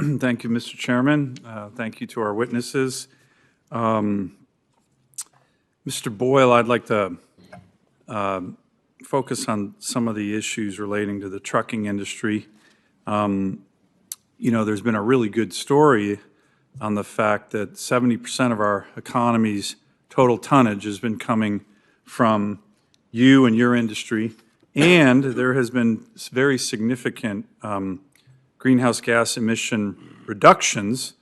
Thank you, Mr. Chairman. Thank you to our witnesses. Mr. Boyle, I'd like to focus on some of the issues relating to the trucking industry. There's been a really good story on the fact that 70% of our economy's total tonnage has been coming from you and your industry, and there has been very significant greenhouse gas emission reductions,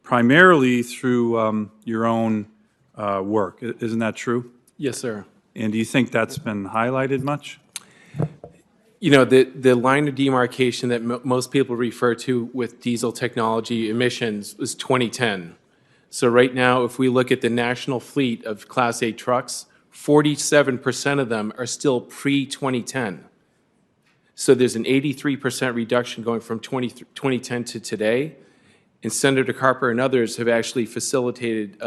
primarily through your own work. Isn't that true? Yes, sir. And do you think that's been highlighted much? You know, the line of demarcation that most people refer to with diesel technology emissions was 2010. So right now, if we look at the national fleet of Class 8 trucks, 47% of them are still pre-2010. So there's an 83% reduction going from 2010 to today. And Senator Carper and others have actually facilitated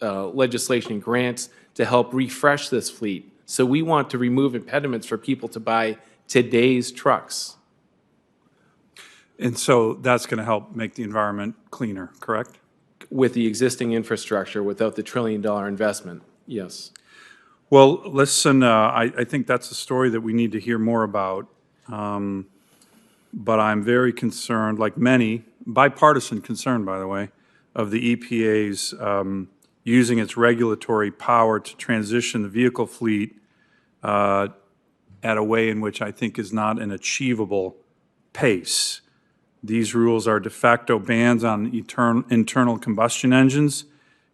legislation and grants to help refresh this fleet. So we want to remove impediments for people to buy today's trucks. And so that's going to help make the environment cleaner, correct? With the existing infrastructure, without the $1 trillion investment, yes. Well, listen, I think that's a story that we need to hear more about. But I'm very concerned, like many, bipartisan concern, by the way, of the EPA's using its regulatory power to transition the vehicle fleet at a way in which I think is not an achievable pace. These rules are de facto bans on internal combustion engines,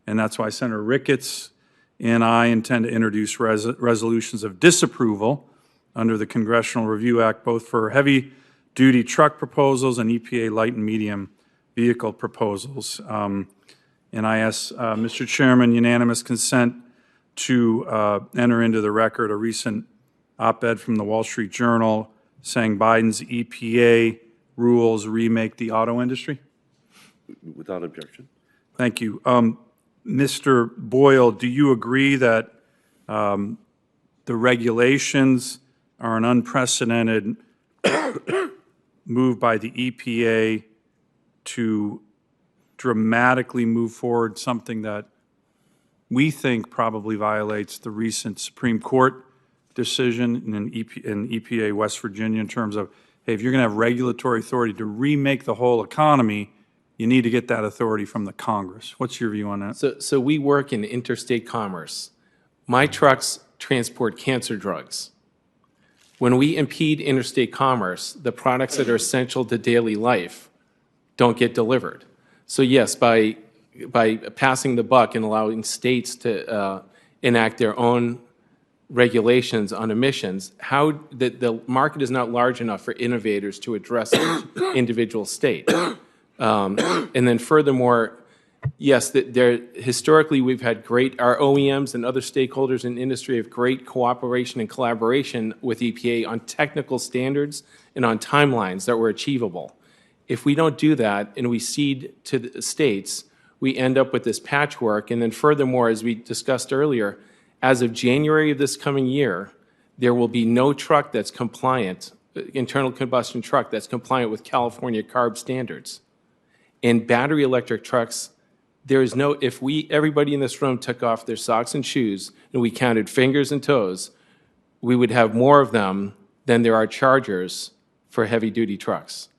and that's why Senator Ricketts and I intend to introduce resolutions of disapproval under the Congressional Review Act, both for heavy-duty truck proposals and EPA light and medium vehicle proposals. And I ask, Mr. Chairman, unanimous consent to enter into the record a recent op-ed from the Wall Street Journal saying Biden's EPA rules remake the auto industry? Without objection. Thank you. Mr. Boyle, do you agree that the regulations are an unprecedented move by the EPA to dramatically move forward something that we think probably violates the recent Supreme Court decision in EPA West Virginia in terms of, hey, if you're going to have regulatory authority to remake the whole economy, you need to get that authority from the Congress. What's your view on that? So we work in interstate commerce. My trucks transport cancer drugs. When we impede interstate commerce, the products that are essential to daily life don't get delivered. So yes, by passing the buck and allowing states to enact their own regulations on emissions, how the market is not large enough for innovators to address each individual state. And then furthermore, yes, historically we've had our OEMs and other stakeholders in industry have great cooperation and collaboration with EPA on technical standards and on timelines that were achievable. If we don't do that and we cede to the states, we end up with this patchwork. And then furthermore, as we discussed earlier, as of January of this coming year, there will be no truck that's compliant, internal combustion truck that's compliant with California CARB standards. In battery electric trucks, there is no, if everybody in this room took off their socks and shoes and we counted fingers and toes, we would have more of them than there are chargers for heavy duty trucks.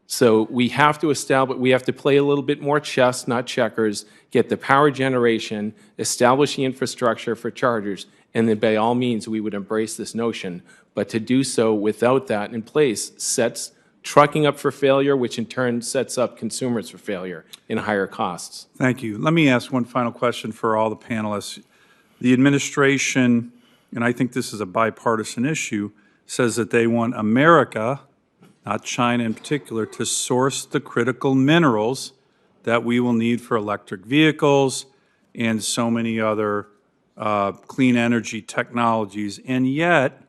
So we have to play a little bit more chess, not checkers, get the power generation, establish the infrastructure for chargers, and then by all means we would embrace this notion. But to do so without that in place sets trucking up for failure, which in turn sets up consumers for failure and higher costs. Thank you. Let me ask one final question for all the panelists. The administration, and I think this is a bipartisan issue, says that they want America, not China in particular, to source the critical minerals that we will need for electric vehicles and so many other clean energy technologies. And yet,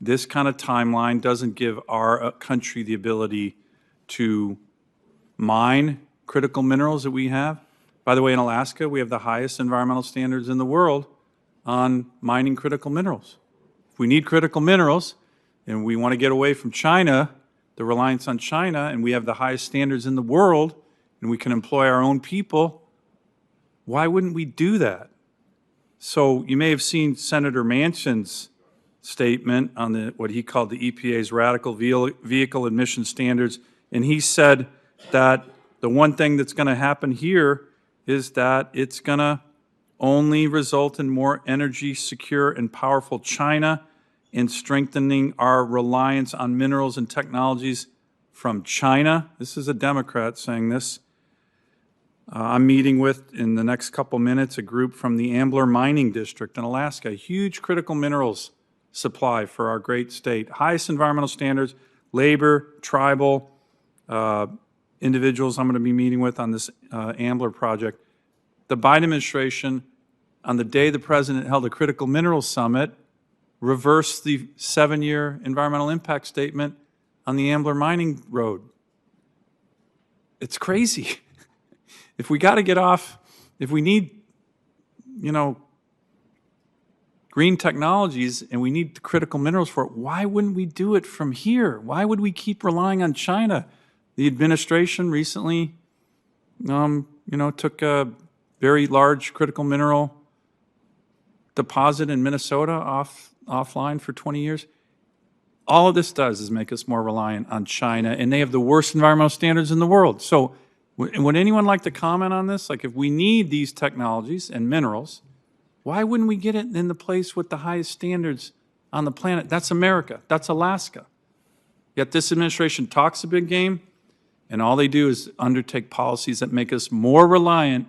this kind of timeline doesn't give our country the ability to mine critical minerals that we have. By the way, in Alaska, we have the highest environmental standards in the world on mining critical minerals. If we need critical minerals and we want to get away from China the reliance on China, and we have the highest standards in the world, and we can employ our own people, why wouldn't we do that? So you may have seen Senator Manchin's statement on what he called the EPA's radical vehicle emission standards, and he said that the one thing that's going to happen here is that it's going to only result in more energy secure and powerful China and strengthening our reliance on minerals and technologies from China. This is a Democrat saying this. I'm meeting with, in the next couple minutes, a group from the Ambler Mining District in Alaska, a huge critical minerals supply for our great state. Highest environmental standards, labor, tribal individuals I'm going to be meeting with on this Ambler project. The Biden administration, on the day the president held a critical minerals summit, reversed the 7-year environmental impact statement on the Ambler Mining Road. It's crazy. If we got to get off, if we need, green technologies and we need the critical minerals for it, why wouldn't we do it from here? Why would we keep relying on China? The administration recently, took a very large critical mineral deposit in Minnesota offline for 20 years. All of this does is make us more reliant on China, and they have the worst environmental standards in the world. So would anyone like to comment on this? Like, if we need these technologies and minerals, why wouldn't we get it in the place with the highest standards on the planet? That's America. That's Alaska. Yet this administration talks a big game, and all they do is undertake policies that make us more reliant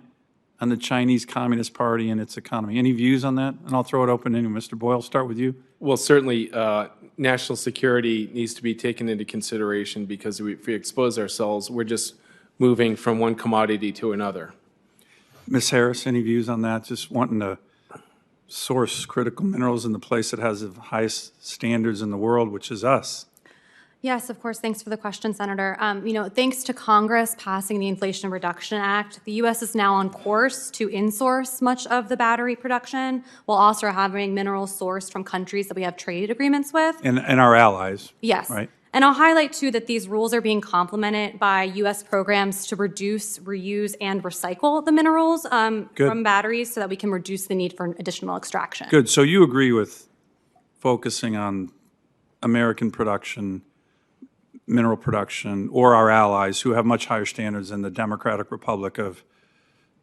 on the Chinese Communist Party and its economy. Any views on that? And I'll throw it open to you. Mr. Boyle, start with you. Well, certainly, national security needs to be taken into consideration because if we expose ourselves, we're just moving from one commodity to another. Ms. Harris, any views on that? Just wanting to source critical minerals in the place that has the highest standards in the world, which is us. Yes, of course. Thanks for the question, Senator. Thanks to Congress passing the Inflation Reduction Act, the U.S. is now on course to insource much of the battery production while also having minerals sourced from countries that we have trade agreements with. And our allies. Yes. Right. And I'll highlight, too, that these rules are being complemented by U.S. programs to reduce, reuse, and recycle the minerals from batteries so that we can reduce the need for additional extraction. Good. So you agree with focusing on American production, mineral production, or our allies who have much higher standards than the Democratic Republic of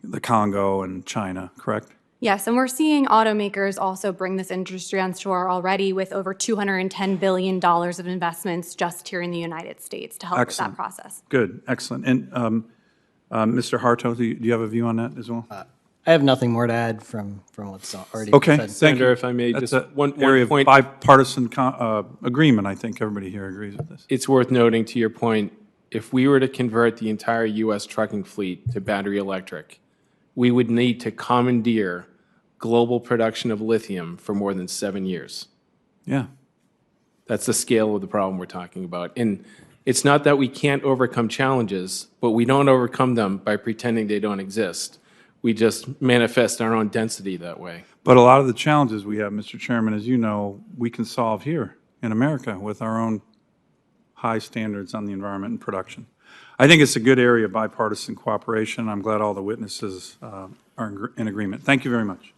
the Congo and China, correct? Yes, and we're seeing automakers also bring this industry on shore already with over $210 billion of investments just here in the United States to help with that process. Good, excellent. And Mr. Harto, do you have a view on that as well? I have nothing more to add from what's already Okay, said. thank you. Senator, if I may, That's just one area point. of bipartisan agreement. I think everybody here agrees with this. It's worth noting, to your point, if we were to convert the entire U.S. trucking fleet to battery electric, we would need to commandeer global production of lithium for more than 7 years. Yeah. That's the scale of the problem we're talking about. And it's not that we can't overcome challenges, but we don't overcome them by pretending they don't exist. We just manifest our own density that way. But a lot of the challenges we have, Mr. Chairman, as you know, we can solve here in America with our own high standards on the environment and production. I think it's a good area of bipartisan cooperation. I'm glad all the witnesses are in agreement. Thank you very much.